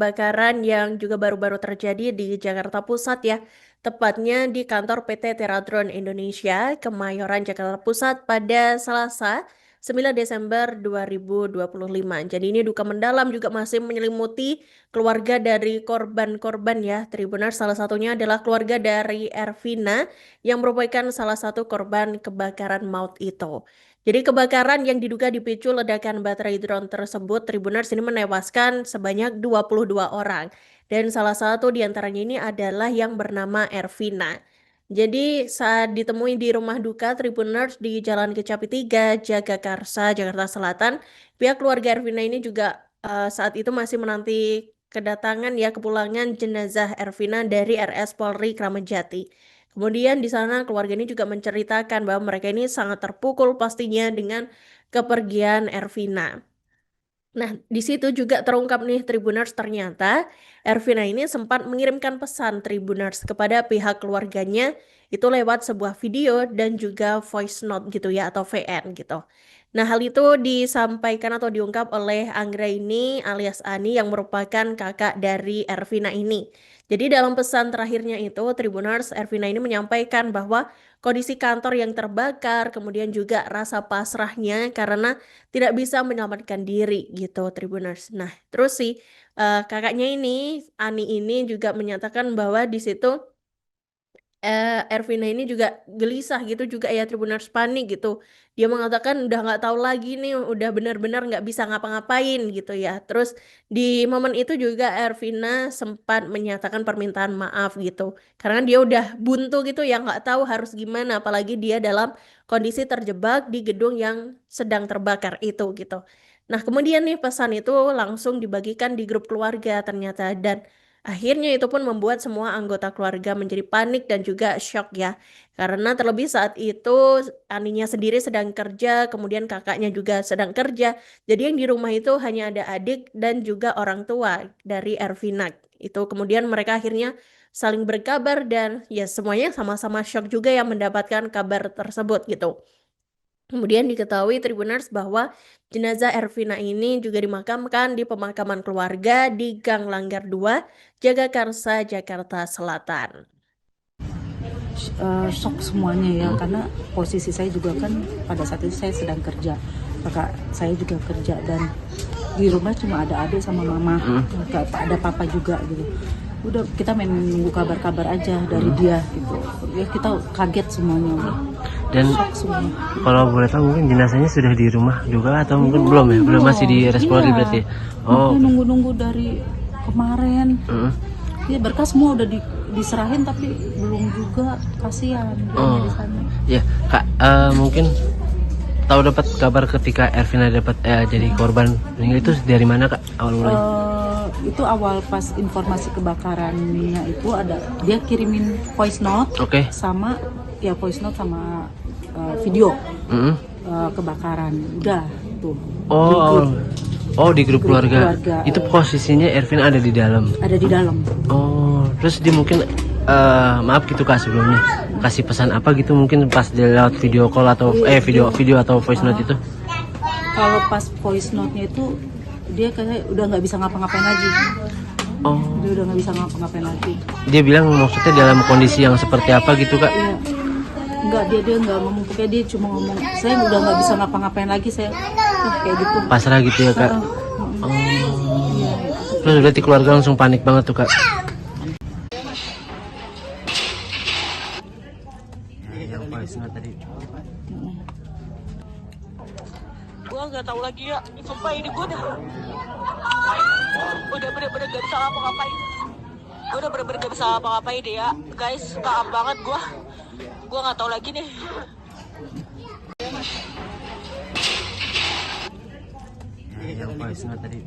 kebakaran yang juga baru-baru terjadi di Jakarta Pusat ya. Tepatnya di kantor PT Teradron Indonesia, Kemayoran, Jakarta Pusat pada Selasa 9 Desember 2025. Jadi ini duka mendalam juga masih menyelimuti keluarga dari korban-korban ya. Tribuners, salah satunya adalah keluarga dari Ervina yang merupakan salah satu korban kebakaran maut itu. Jadi kebakaran yang diduga dipicu ledakan baterai drone tersebut, Tribuners, ini menewaskan sebanyak 22 orang. Dan salah satu diantaranya ini adalah yang bernama Ervina. Jadi saat ditemui di rumah duka Tribuners di Jalan Kecapi 3, Jagakarsa, Jakarta Selatan, pihak keluarga Ervina ini juga saat itu masih menanti kedatangan ya kepulangan jenazah Ervina dari RS Polri Kramat Jati. Kemudian di sana keluarga ini juga menceritakan bahwa mereka ini sangat terpukul pastinya dengan kepergian Ervina. Nah, di situ juga terungkap nih Tribuners, ternyata Ervina ini sempat mengirimkan pesan Tribuners kepada pihak keluarganya itu lewat sebuah video dan juga voice note gitu ya atau VN gitu. Nah, hal itu disampaikan atau diungkap oleh Anggra ini alias Ani yang merupakan kakak dari Ervina ini. Jadi dalam pesan terakhirnya itu Tribuners, Ervina ini menyampaikan bahwa kondisi kantor yang terbakar, kemudian juga rasa pasrahnya karena tidak bisa menyelamatkan diri gitu Tribuners. Nah, terus si kakaknya ini, Ani ini juga menyatakan bahwa di situ Ervina ini juga gelisah gitu juga ya Tribuners, panik gitu. Dia mengatakan udah nggak tahu lagi nih, udah benar-benar nggak bisa ngapa-ngapain gitu ya. Terus di momen itu juga Ervina sempat menyatakan permintaan maaf gitu. Karena dia udah buntu gitu ya, nggak tahu harus gimana. Apalagi dia dalam kondisi terjebak di gedung yang sedang terbakar itu gitu. Nah kemudian nih pesan itu langsung dibagikan di grup keluarga ternyata. Dan akhirnya itu pun membuat semua anggota keluarga menjadi panik dan juga shock ya. Karena terlebih saat itu Aninya sendiri sedang kerja, kemudian kakaknya juga sedang kerja. Jadi yang di rumah itu hanya ada adik dan juga orang tua dari Ervina. Itu kemudian mereka akhirnya saling berkabar dan ya semuanya sama-sama shock juga yang mendapatkan kabar tersebut gitu. Kemudian diketahui Tribuners bahwa jenazah Ervina ini juga dimakamkan di pemakaman keluarga di Gang Langgar 2, Jagakarsa, Jakarta Selatan. Shock semuanya ya, karena posisi saya juga kan pada saat itu saya sedang kerja, kakak saya juga kerja dan di rumah cuma ada adik sama mama, gak ada papa juga gitu. Udah kita main nunggu kabar-kabar aja dari dia gitu ya, kita kaget semuanya udah. Dan Shock semua. kalau boleh tahu mungkin jenazahnya sudah di rumah juga atau mungkin belum ya? Belum, masih di RS Polri Iya. berarti. Oh. Makanya nunggu-nunggu dari kemarin. Ya berkas semua udah diserahin tapi belum juga, kasihan dia di sana. Ya, Kak, mungkin tahu dapat kabar ketika Ervina dapat jadi korban meninggal itu dari mana, Kak? Awal mulanya? Itu awal pas informasi kebakarannya itu ada dia kirimin voice note, Oke. sama ya voice note sama video kebakaran udah tuh. Di grup keluarga. Itu posisinya Ervina ada di dalam. Ada di dalam. Oh, terus dia mungkin maaf gitu Kak sebelumnya kasih pesan apa gitu mungkin pas dia lewat video call atau video atau voice note itu? Kalau pas voice note-nya itu dia kayak udah nggak bisa ngapa-ngapain lagi. Oh. Dia udah nggak bisa ngapa-ngapain lagi. Dia bilang maksudnya dalam kondisi yang seperti apa gitu Kak? Iya. Enggak, dia nggak ngomong, pokoknya dia cuma ngomong saya udah nggak bisa ngapa-ngapain lagi, saya kayak gitu. Pasrah gitu ya Kak? Oh. Terus berarti keluarga langsung panik banget tuh Kak? Yang voice note tadi. Gua nggak tahu lagi ya, sumpah ini gue udah bener-bener gak bisa ngapa-ngapain. Gue udah bener-bener gak bisa ngapa-ngapain deh ya guys, maaf banget gue nggak tahu lagi nih. Yang voice note tadi.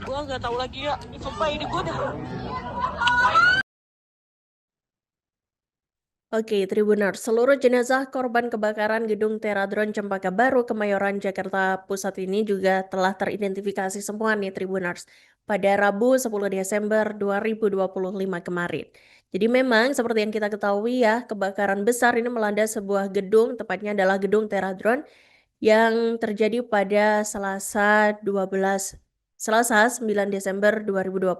Gue nggak tahu lagi ya, sumpah ini gue udah. Oke, Tribuners, seluruh jenazah korban kebakaran gedung Teradron Cempaka Baru, Kemayoran, Jakarta Pusat ini juga telah teridentifikasi semua nih Tribuners pada Rabu 10 Desember 2025 kemarin. Jadi memang seperti yang kita ketahui ya, kebakaran besar ini melanda sebuah gedung, tepatnya adalah gedung Teradron yang terjadi pada Selasa 9 Desember 2025.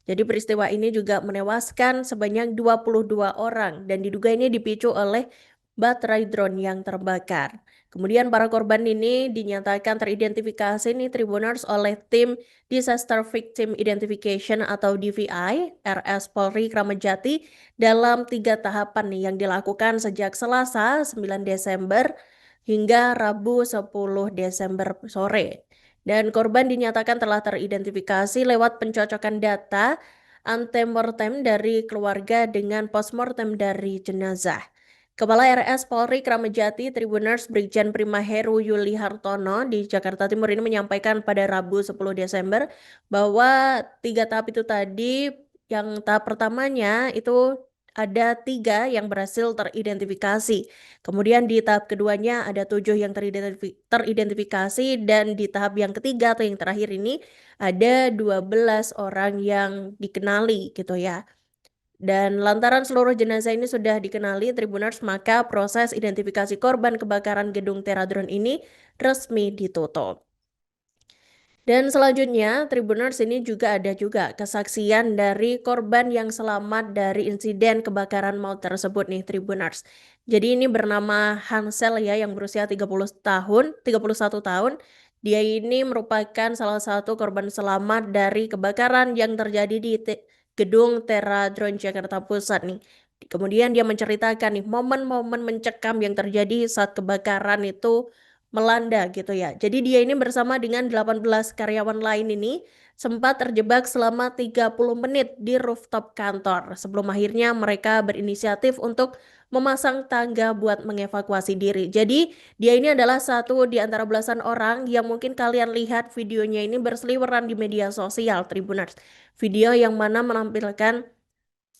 Jadi peristiwa ini juga menewaskan sebanyak 22 orang dan diduga ini dipicu oleh baterai drone yang terbakar. Kemudian para korban ini dinyatakan teridentifikasi nih Tribuners oleh tim Disaster Victim Identification atau DVI RS Polri Kramat Jati dalam 3 tahapan nih yang dilakukan sejak Selasa 9 Desember hingga Rabu 10 Desember sore. Dan korban dinyatakan telah teridentifikasi lewat pencocokan data antemortem dari keluarga dengan postmortem dari jenazah. Kepala RS Polri Kramat Jati Tribuners Brigjen Prima Heru Yuli Hartono di Jakarta Timur ini menyampaikan pada Rabu 10 Desember bahwa 3 tahap itu tadi, yang tahap pertamanya itu ada 3 yang berhasil teridentifikasi. Kemudian di tahap keduanya ada 7 yang teridentifikasi dan di tahap yang ketiga atau yang terakhir ini ada 12 orang yang dikenali gitu ya. Dan lantaran seluruh jenazah ini sudah dikenali Tribuners, maka proses identifikasi korban kebakaran gedung Teradron ini resmi ditutup. Dan selanjutnya, Tribuners ini juga ada kesaksian dari korban yang selamat dari insiden kebakaran maut tersebut nih Tribuners. Jadi ini bernama Hansel ya yang berusia 31 tahun. Dia ini merupakan salah satu korban selamat dari kebakaran yang terjadi di gedung Teradron Jakarta Pusat nih. Kemudian dia menceritakan nih momen-momen mencekam yang terjadi saat kebakaran itu melanda gitu ya. Jadi dia ini bersama dengan 18 karyawan lain ini sempat terjebak selama 30 menit di rooftop kantor sebelum akhirnya mereka berinisiatif untuk memasang tangga buat mengevakuasi diri. Jadi dia ini adalah satu di antara belasan orang yang mungkin kalian lihat videonya ini berseliweran di media sosial Tribuners. Video yang mana menampilkan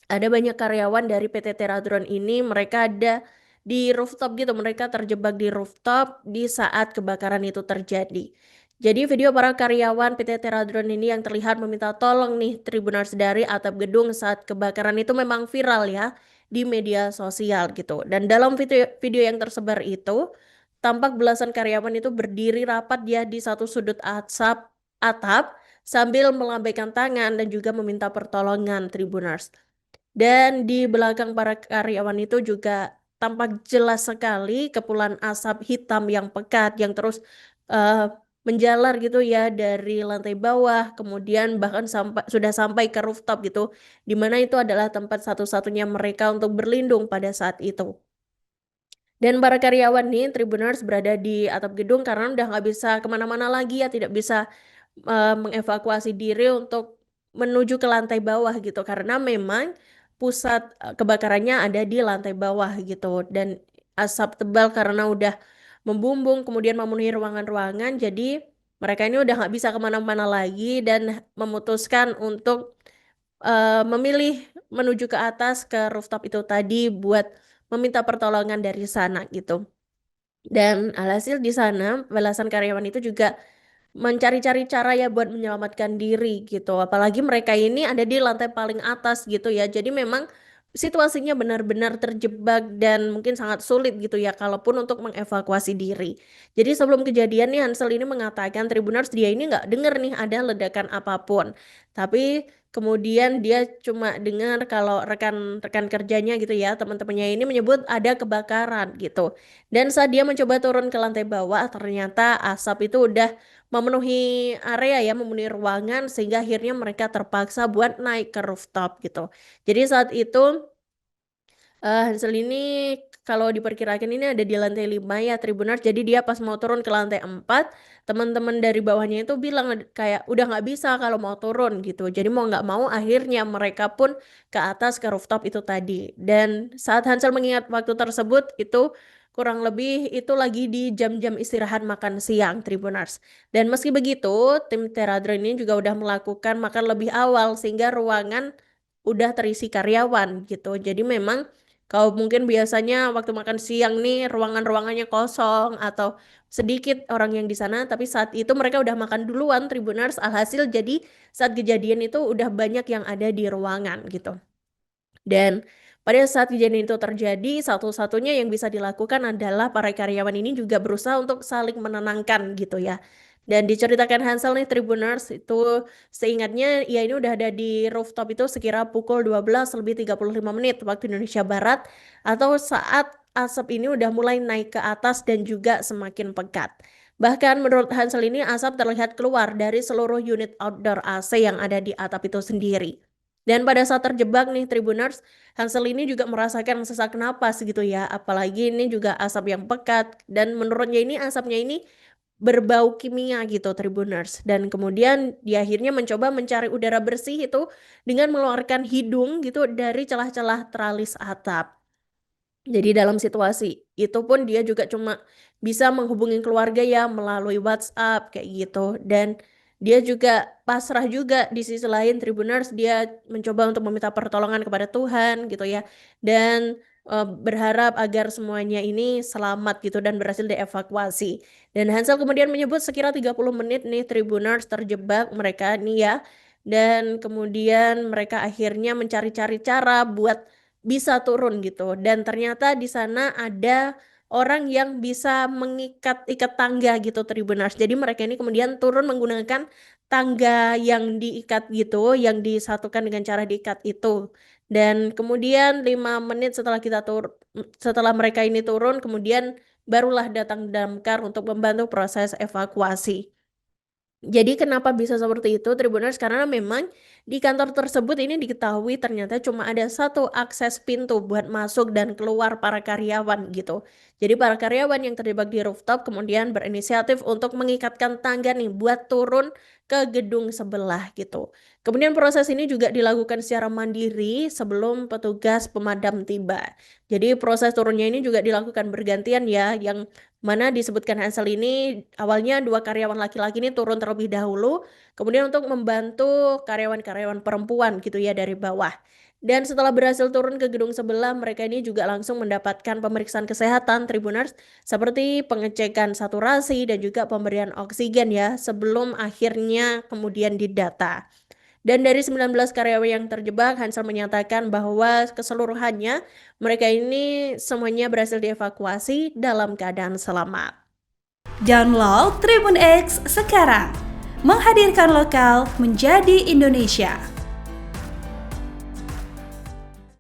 ada banyak karyawan dari PT Teradron ini, mereka ada di rooftop gitu, mereka terjebak di rooftop di saat kebakaran itu terjadi. Jadi video para karyawan PT Teradron ini yang terlihat meminta tolong nih Tribuners dari atap gedung saat kebakaran itu memang viral ya di media sosial gitu. Dan dalam video yang tersebar itu, tampak belasan karyawan itu berdiri rapat ya di satu sudut atap sambil melambaikan tangan dan juga meminta pertolongan Tribuners. Dan di belakang para karyawan itu juga tampak jelas sekali kepulan asap hitam yang pekat yang terus menjalar gitu ya dari lantai bawah, kemudian bahkan sudah sampai ke rooftop gitu, di mana itu adalah tempat satu-satunya mereka untuk berlindung pada saat itu. Dan para karyawan nih Tribuners berada di atap gedung karena udah nggak bisa kemana-mana lagi ya, tidak bisa mengevakuasi diri untuk menuju ke lantai bawah gitu karena memang pusat kebakarannya ada di lantai bawah gitu dan asap tebal karena udah membumbung kemudian memenuhi ruangan-ruangan, jadi mereka ini udah nggak bisa kemana-mana lagi dan memutuskan untuk memilih menuju ke atas ke rooftop itu tadi buat meminta pertolongan dari sana gitu. Dan alhasil di sana belasan karyawan itu juga mencari-cari cara ya buat menyelamatkan diri gitu. Apalagi mereka ini ada di lantai paling atas gitu ya. Jadi memang situasinya benar-benar terjebak dan mungkin sangat sulit gitu ya kalaupun untuk mengevakuasi diri. Jadi sebelum kejadian nih Hansel ini mengatakan Tribuners dia ini nggak dengar nih ada ledakan apapun. Tapi kemudian dia cuma dengar kalau rekan-rekan kerjanya gitu ya, teman-temannya ini menyebut ada kebakaran gitu. Dan saat dia mencoba turun ke lantai bawah ternyata asap itu udah memenuhi area ya, memenuhi ruangan sehingga akhirnya mereka terpaksa buat naik ke rooftop gitu. Jadi saat itu Hansel ini kalau diperkirakan ini ada di lantai 5 ya Tribuners. Jadi dia pas mau turun ke lantai 4, teman-teman dari bawahnya itu bilang kayak udah nggak bisa kalau mau turun gitu. Jadi mau nggak mau akhirnya mereka pun ke atas ke rooftop itu tadi. Dan saat Hansel mengingat waktu tersebut itu kurang lebih itu lagi di jam-jam istirahat makan siang Tribuners. Dan meski begitu, tim Teradron ini juga udah melakukan makan lebih awal sehingga ruangan udah terisi karyawan gitu. Jadi memang kalau mungkin biasanya waktu makan siang nih ruangan-ruangannya kosong atau sedikit orang yang di sana, tapi saat itu mereka udah makan duluan Tribuners, alhasil jadi saat kejadian itu udah banyak yang ada di ruangan gitu. Dan Pada saat kejadian itu terjadi, satu-satunya yang bisa dilakukan adalah para karyawan ini juga berusaha untuk saling menenangkan gitu ya. Dan diceritakan Hansel nih Tribuners itu seingatnya ya ini udah ada di rooftop itu sekira pukul 12 lebih 35 menit waktu Indonesia Barat atau saat asap ini udah mulai naik ke atas dan juga semakin pekat. Bahkan menurut Hansel ini asap terlihat keluar dari seluruh unit outdoor AC yang ada di atap itu sendiri. Dan pada saat terjebak nih Tribuners, Hansel ini juga merasakan sesak napas gitu ya, apalagi ini juga asap yang pekat dan menurutnya ini asapnya ini berbau kimia gitu Tribuners. Dan kemudian dia akhirnya mencoba mencari udara bersih itu dengan mengeluarkan hidung gitu dari celah-celah teralis atap. Jadi dalam situasi itu pun dia juga cuma bisa menghubungi keluarga ya melalui WhatsApp kayak gitu dan dia juga pasrah juga di sisi lain Tribuners dia mencoba untuk meminta pertolongan kepada Tuhan gitu ya dan berharap agar semuanya ini selamat gitu dan berhasil dievakuasi. Dan Hansel kemudian menyebut sekira 30 menit nih Tribuners terjebak mereka nih ya dan kemudian mereka akhirnya mencari-cari cara buat bisa turun gitu dan ternyata di sana ada orang yang bisa mengikat-ikat tangga gitu Tribuners. Jadi mereka ini kemudian turun menggunakan tangga yang diikat gitu, yang disatukan dengan cara diikat itu. Dan kemudian 5 menit setelah mereka ini turun, kemudian barulah datang damkar untuk membantu proses evakuasi. Jadi kenapa bisa seperti itu Tribuners? Karena memang di kantor tersebut ini diketahui ternyata cuma ada satu akses pintu buat masuk dan keluar para karyawan gitu. Jadi para karyawan yang terjebak di rooftop kemudian berinisiatif untuk mengikatkan tangga nih buat turun ke gedung sebelah gitu. Kemudian proses ini juga dilakukan secara mandiri sebelum petugas pemadam tiba. Jadi proses turunnya ini juga dilakukan bergantian ya, yang mana disebutkan Hansel ini awalnya 2 karyawan laki-laki ini turun terlebih dahulu, kemudian untuk membantu karyawan-karyawan perempuan gitu ya dari bawah. Dan setelah berhasil turun ke gedung sebelah, mereka ini juga langsung mendapatkan pemeriksaan kesehatan Tribuners seperti pengecekan saturasi dan juga pemberian oksigen ya sebelum akhirnya kemudian didata. Dan dari 19 karyawan yang terjebak, Hansel menyatakan bahwa keseluruhannya mereka ini semuanya berhasil dievakuasi dalam keadaan selamat. Download Tribun X sekarang, menghadirkan lokal menjadi Indonesia.